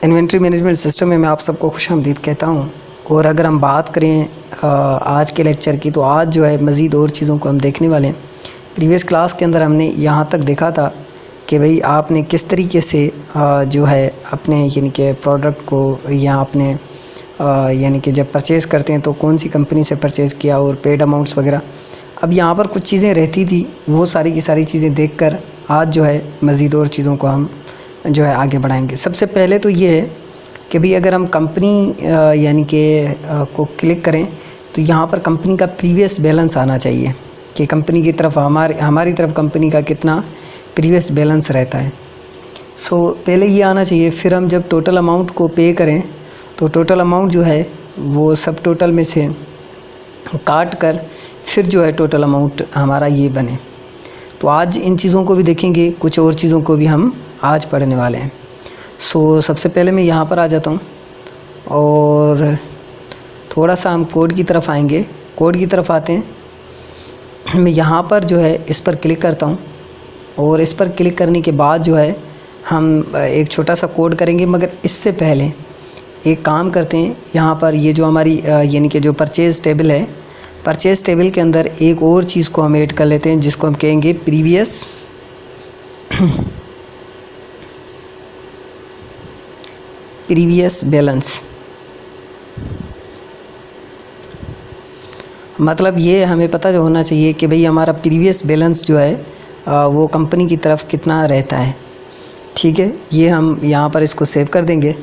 Inventory management system में मैं आप सबको खुशामदीद कहता हूँ। और अगर हम बात करें आज के लेक्चर की, तो आज जो है मज़ीद और चीज़ों को हम देखने वाले हैं। प्रीवियस क्लास के अंदर हमने यहाँ तक देखा था कि भाई आपने किस तरीके से जो है अपने यानी कि प्रोडक्ट को या अपने यानी कि जब परचेज़ करते हैं तो कौन सी कंपनी से परचेज़ किया और पेड अमाउंट्स वगैरह। अब यहाँ पर कुछ चीज़ें रहती थी, वो सारी की सारी चीज़ें देखकर आज जो है मज़ीद और चीज़ों को हम जो है आगे बढ़ाएंगे। सबसे पहले तो ये है कि भाई अगर हम कंपनी यानी कि को क्लिक करें तो यहाँ पर कंपनी का प्रीवियस बैलेंस आना चाहिए कि कंपनी की तरफ हमारी तरफ कंपनी का कितना प्रीवियस बैलेंस रहता है। सो पहले ये आना चाहिए। फिर हम जब टोटल अमाउंट को पे करें तो टोटल अमाउंट जो है वो सब टोटल में से काट कर फिर जो है टोटल अमाउंट हमारा ये बने। तो आज इन चीज़ों को भी देखेंगे, कुछ और चीज़ों को भी हम आज पढ़ने वाले हैं। सो सबसे पहले मैं यहाँ पर आ जाता हूँ और थोड़ा सा हम कोड की तरफ आएंगे। कोड की तरफ आते हैं, मैं यहाँ पर जो है इस पर क्लिक करता हूँ और इस पर क्लिक करने के बाद जो है हम एक छोटा सा कोड करेंगे। मगर इससे पहले एक काम करते हैं, यहाँ पर ये जो हमारी यानी कि जो परचेज़ टेबल है, परचेज़ टेबल के अंदर एक और चीज़ को हम ऐड कर लेते हैं जिसको हम कहेंगे प्रीवियस बैलेंस। मतलब ये हमें पता होना चाहिए कि भाई हमारा प्रीवियस बैलेंस जो है वो कंपनी की तरफ कितना रहता है। ठीक है, ये हम यहाँ पर इसको सेव कर देंगे।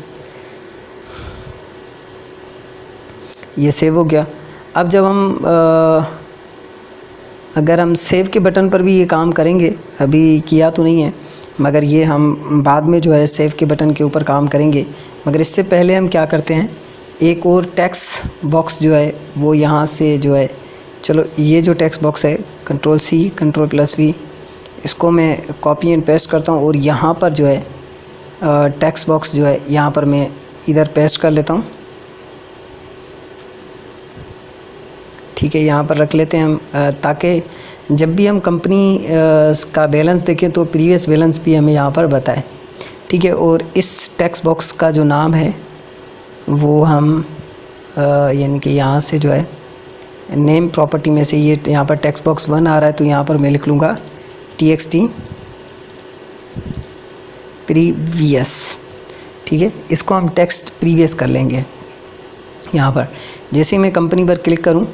ये सेव हो गया। अब जब हम अगर हम सेव के बटन पर भी ये काम करेंगे, अभी किया तो नहीं है मगर ये हम बाद में जो है सेव के बटन के ऊपर काम करेंगे। मगर इससे पहले हम क्या करते हैं, एक और टेक्स्ट बॉक्स जो है वो यहाँ से जो है, चलो ये जो टेक्स्ट बॉक्स है Ctrl+C Ctrl+V, इसको मैं कॉपी एंड पेस्ट करता हूँ और यहाँ पर जो है टेक्स्ट बॉक्स जो है यहाँ पर मैं इधर पेस्ट कर लेता हूँ। ठीक है, यहाँ पर रख लेते हैं हम ताकि जब भी हम कंपनी का बैलेंस देखें तो प्रीवियस बैलेंस भी हमें यहाँ पर बताए। ठीक है, और इस टेक्स्ट बॉक्स का जो नाम है वो हम यानी कि यहाँ से जो है नेम प्रॉपर्टी में से ये यहाँ पर टेक्स्ट बॉक्स 1 आ रहा है तो यहाँ पर मैं लिख लूँगा txt प्रीवियस। ठीक है, इसको हम टेक्स्ट प्रीवियस कर लेंगे। यहाँ पर जैसे ही मैं कंपनी पर क्लिक करूँ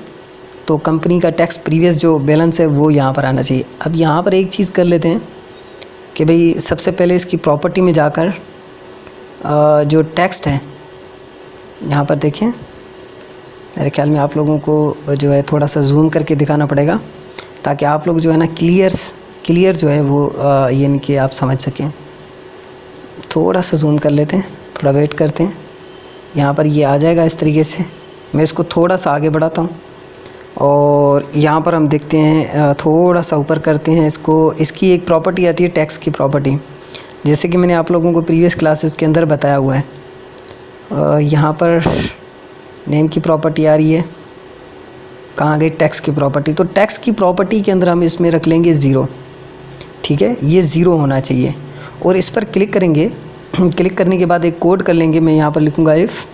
तो कंपनी का टेक्स्ट प्रीवियस जो बैलेंस है वो यहाँ पर आना चाहिए। अब यहाँ पर एक चीज़ कर लेते हैं कि भाई सबसे पहले इसकी प्रॉपर्टी में जाकर जो टेक्स्ट है यहाँ पर देखें, मेरे ख्याल में आप लोगों को जो है थोड़ा सा जूम करके दिखाना पड़ेगा ताकि आप लोग जो है ना क्लियर जो है वो यानी कि आप समझ सकें। थोड़ा सा जूम कर लेते हैं, थोड़ा वेट करते हैं, यहाँ पर ये आ जाएगा इस तरीके से। मैं इसको थोड़ा सा आगे बढ़ाता हूँ और यहाँ पर हम देखते हैं थोड़ा सा ऊपर करते हैं इसको। इसकी एक प्रॉपर्टी आती है टेक्स्ट की प्रॉपर्टी, जैसे कि मैंने आप लोगों को प्रीवियस क्लासेस के अंदर बताया हुआ है। यहाँ पर नेम की प्रॉपर्टी आ रही है, कहाँ गई टेक्स्ट की प्रॉपर्टी। तो टेक्स्ट की प्रॉपर्टी के अंदर हम इसमें रख लेंगे 0। ठीक है, ये 0 होना चाहिए और इस पर क्लिक करेंगे। क्लिक करने के बाद एक कोड कर लेंगे, मैं यहाँ पर लिखूँगा इफ़,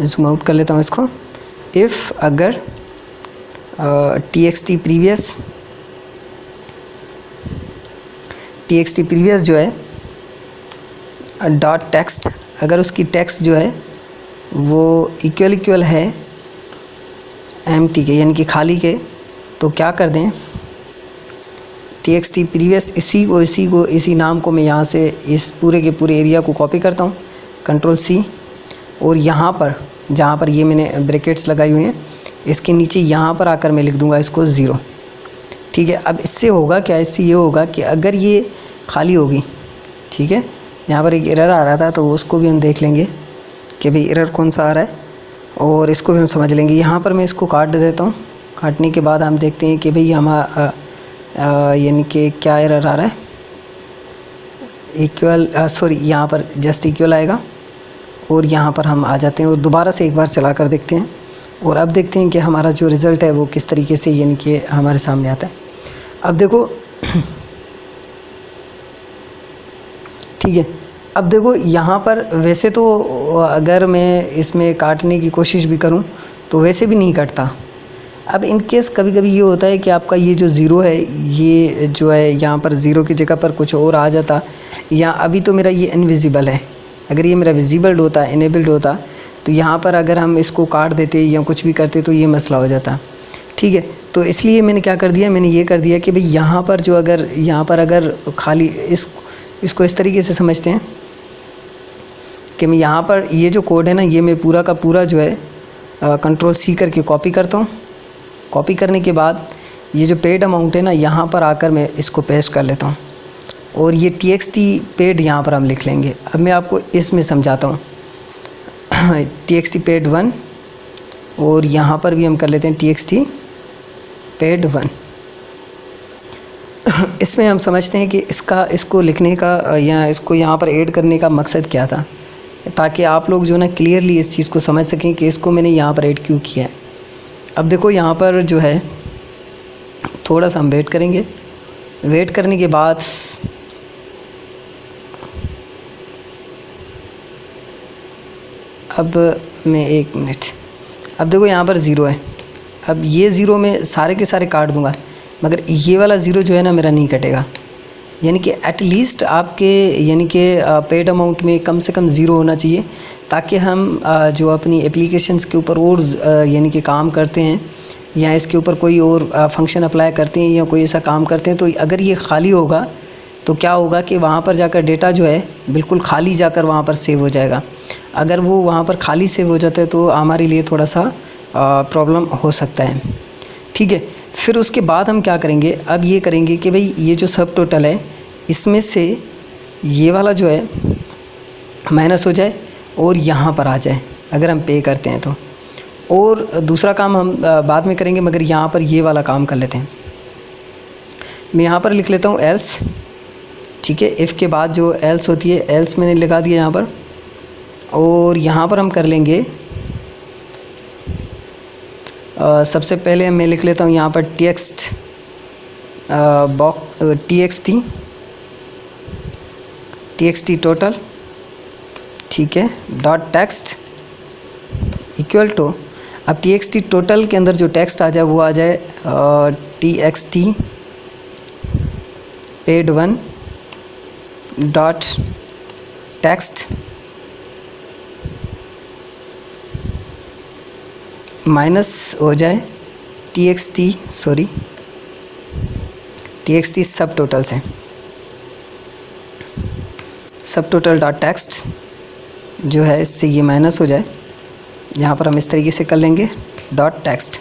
जूम आउट कर लेता हूँ इसको। इफ़ अगर txt प्रीवियस जो है डॉट टेक्स्ट, अगर उसकी टेक्स्ट जो है वो इक्वल है एम्प्टी के यानी कि खाली के, तो क्या कर दें txt प्रीवियस इसी नाम को मैं यहाँ से इस पूरे के पूरे एरिया को कॉपी करता हूँ Ctrl+C और यहाँ पर जहाँ पर ये मैंने ब्रैकेट्स लगाई हुई हैं इसके नीचे यहाँ पर आकर मैं लिख दूँगा इसको 0। ठीक है, अब इससे होगा क्या, इससे ये होगा कि अगर ये खाली होगी, ठीक है, यहाँ पर एक एरर आ रहा था तो उसको भी हम देख लेंगे कि भाई एरर कौन सा आ रहा है और इसको भी हम समझ लेंगे। यहाँ पर मैं इसको काट देता हूँ। काटने के बाद हम देखते हैं कि भाई हमारा यानी कि क्या एरर आ रहा है, यहाँ पर जस्ट इक्वल आएगा और यहाँ पर हम आ जाते हैं और दोबारा से एक बार चला कर देखते हैं और अब देखते हैं कि हमारा जो रिज़ल्ट है वो किस तरीके से यानी कि हमारे सामने आता है। अब देखो ठीक है, अब देखो यहाँ पर वैसे तो अगर मैं इसमें काटने की कोशिश भी करूँ तो वैसे भी नहीं कटता। अब इन केस कभी कभी ये होता है कि आपका ये जो ज़ीरो है ये जो है यहाँ पर ज़ीरो की जगह पर कुछ और आ जाता, या अभी तो मेरा ये इनविजिबल है, अगर ये मेरा विजिबल्ड होता, इनेबल्ड होता, तो यहाँ पर अगर हम इसको काट देते या कुछ भी करते तो ये मसला हो जाता। ठीक है, तो इसलिए मैंने क्या कर दिया, मैंने ये कर दिया कि भाई यहाँ पर जो अगर यहाँ पर अगर खाली इसको इस तरीके से समझते हैं कि मैं यहाँ पर ये जो कोड है ना, ये मैं पूरा का पूरा जो है कंट्रोल C करके कॉपी करता हूँ। कॉपी करने के बाद ये जो पेड अमाउंट है ना, यहाँ पर आकर मैं इसको पेस्ट कर लेता हूँ और ये TXT पेड यहाँ पर हम लिख लेंगे। अब मैं आपको इसमें समझाता हूँ। TXT पेड 1 और यहाँ पर भी हम कर लेते हैं TXT पेड 1। इसमें हम समझते हैं कि इसको लिखने का या इसको यहाँ पर ऐड करने का मकसद क्या था, ताकि आप लोग जो ना क्लियरली इस चीज़ को समझ सकें कि इसको मैंने यहाँ पर ऐड क्यों किया है। अब देखो यहाँ पर जो है थोड़ा सा हम वेट करेंगे। वेट करने के बाद अब मैं 1 मिनट, अब देखो यहाँ पर ज़ीरो है। अब ये ज़ीरो में सारे के सारे काट दूंगा, मगर ये वाला ज़ीरो जो है ना मेरा नहीं कटेगा। यानी कि एटलीस्ट आपके यानी कि पेड अमाउंट में कम से कम ज़ीरो होना चाहिए, ताकि हम जो अपनी एप्लीकेशंस के ऊपर और यानी कि काम करते हैं या इसके ऊपर कोई और फंक्शन अप्लाई करते हैं या कोई ऐसा काम करते हैं, तो अगर ये खाली होगा तो क्या होगा कि वहाँ पर जाकर डेटा जो है बिल्कुल खाली जाकर वहाँ पर सेव हो जाएगा। अगर वो वहाँ पर खाली सेव हो जाता है तो हमारे लिए थोड़ा सा प्रॉब्लम हो सकता है। ठीक है, फिर उसके बाद हम क्या करेंगे, अब ये करेंगे कि भाई ये जो सब टोटल है इसमें से ये वाला जो है माइनस हो जाए और यहाँ पर आ जाए अगर हम पे करते हैं तो। और दूसरा काम हम बाद में करेंगे, मगर यहाँ पर ये वाला काम कर लेते हैं। मैं यहाँ पर लिख लेता हूँ एल्स। ठीक है, इफ़ के बाद जो एल्स होती है, एल्स मैंने लगा दिया यहाँ पर। और यहाँ पर हम कर लेंगे सबसे पहले मैं लिख लेता हूँ यहाँ पर TXT टोटल। ठीक है, डॉट टेक्स्ट इक्वल टू, अब TXT टोटल के अंदर जो टेक्स्ट आ जाए वो आ जाए TXT paid 1 dot text minus हो जाए TXT सब टोटल से, सब टोटल डॉट टेक्स्ट जो है इससे ये माइनस हो जाए। यहाँ पर हम इस तरीके से कर लेंगे डॉट टेक्स्ट।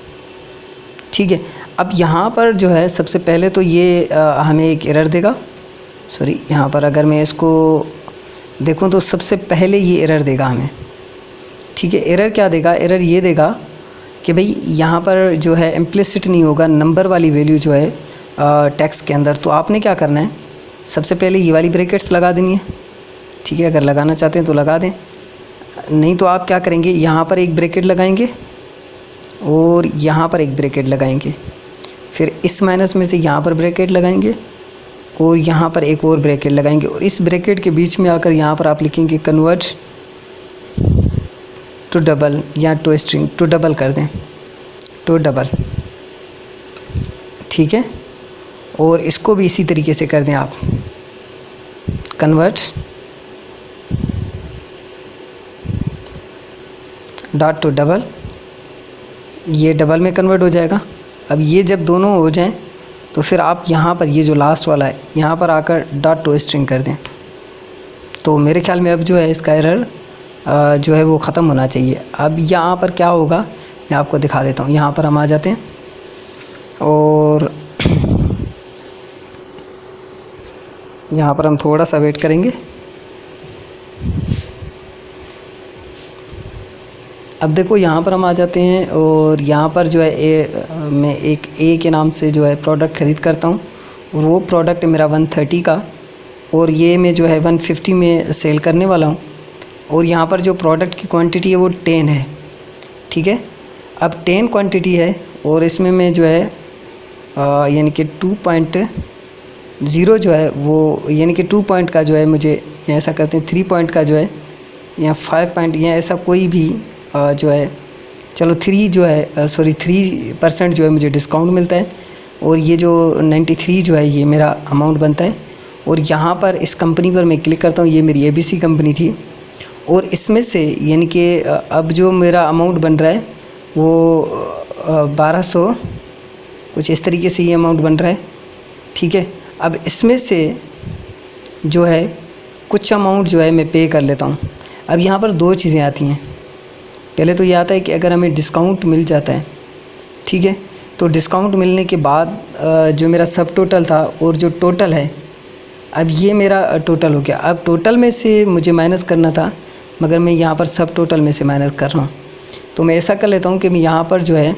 ठीक है, अब यहाँ पर जो है सबसे पहले तो ये हमें एक एरर देगा। सॉरी, यहाँ पर अगर मैं इसको देखूँ तो सबसे पहले ये एरर देगा हमें। ठीक है, एरर क्या देगा, एरर ये देगा कि भाई यहाँ पर जो है इम्प्लिसिट नहीं होगा नंबर वाली वैल्यू जो है टेक्स्ट के अंदर। तो आपने क्या करना है, सबसे पहले ये वाली ब्रैकेट्स लगा देनी है। ठीक है, अगर लगाना चाहते हैं तो लगा दें, नहीं तो आप क्या करेंगे, यहाँ पर एक ब्रैकेट लगाएंगे और यहाँ पर एक ब्रैकेट लगाएंगे, फिर इस माइनस में से यहाँ पर ब्रैकेट लगाएंगे और यहाँ पर एक और ब्रैकेट लगाएंगे, और इस ब्रैकेट के बीच में आकर यहाँ पर आप लिखेंगे कन्वर्ट टू डबल या टू स्ट्रिंग, टू डबल कर दें, टू डबल। ठीक है, और इसको भी इसी तरीके से कर दें आप, कन्वर्ट डॉट टू डबल, ये डबल में कन्वर्ट हो जाएगा। अब ये जब दोनों हो जाएं तो फिर आप यहाँ पर ये जो लास्ट वाला है यहाँ पर आकर डॉट टू स्ट्रिंग कर दें। तो मेरे ख्याल में अब जो है इसका एरर जो है वो ख़त्म होना चाहिए। अब यहाँ पर क्या होगा मैं आपको दिखा देता हूँ। यहाँ पर हम आ जाते हैं और यहाँ पर हम थोड़ा सा वेट करेंगे। अब देखो यहाँ पर हम आ जाते हैं और यहाँ पर जो है मैं एक ए के नाम से जो है प्रोडक्ट ख़रीद करता हूँ और वो प्रोडक्ट मेरा 130 का, और ये मैं जो है 150 में सेल करने वाला हूँ। और यहाँ पर जो प्रोडक्ट की क्वांटिटी है वो 10 है। ठीक है, अब 10 क्वांटिटी है और इसमें मैं जो है यानी कि 2.0 जो है वो यानी कि 2 पॉइंट का जो है मुझे या ऐसा करते हैं 3 पॉइंट का जो है या 5 पॉइंट या ऐसा कोई भी जो है, चलो 3 जो है 3% जो है मुझे डिस्काउंट मिलता है और ये जो 93 जो है ये मेरा अमाउंट बनता है। और यहाँ पर इस कंपनी पर मैं क्लिक करता हूँ, ये मेरी ABC कंपनी थी और इसमें से यानी कि अब जो मेरा अमाउंट बन रहा है वो 1200 कुछ इस तरीके से ये अमाउंट बन रहा है, ठीक है। अब इसमें से जो है कुछ अमाउंट जो है मैं पे कर लेता हूँ। अब यहाँ पर 2 चीज़ें आती हैं। पहले तो ये आता है कि अगर हमें डिस्काउंट मिल जाता है, ठीक है, तो डिस्काउंट मिलने के बाद जो मेरा सब टोटल था और जो टोटल है, अब ये मेरा टोटल हो गया। अब टोटल में से मुझे माइनस करना था, मगर मैं यहाँ पर सब टोटल में से माइनस कर रहा हूँ। तो मैं ऐसा कर लेता हूँ कि मैं यहाँ पर जो है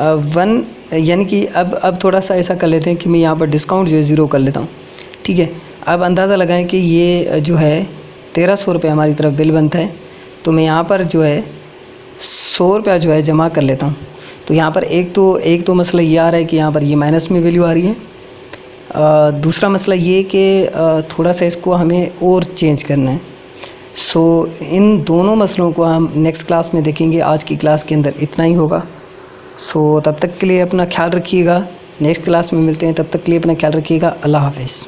1 यानी कि अब थोड़ा सा ऐसा कर लेते हैं कि मैं यहाँ पर डिस्काउंट जो है 0 कर लेता हूँ, ठीक है। अब अंदाज़ा लगाएं कि ये जो है 1300 रुपये हमारी तरफ बिल बनता है, तो मैं यहाँ पर जो है 100 रुपया जो है जमा कर लेता हूँ। तो यहाँ पर एक तो मसला ये आ रहा है कि यहाँ पर ये माइनस में वैल्यू आ रही है। दूसरा मसला ये कि थोड़ा सा इसको हमें और चेंज करना है। सो इन दोनों मसलों को हम नेक्स्ट क्लास में देखेंगे। आज की क्लास के अंदर इतना ही होगा। सो तब तक के लिए अपना ख्याल रखिएगा। नेक्स्ट क्लास में मिलते हैं, तब तक के लिए अपना ख्याल रखिएगा। अल्लाह हाफ़िज़।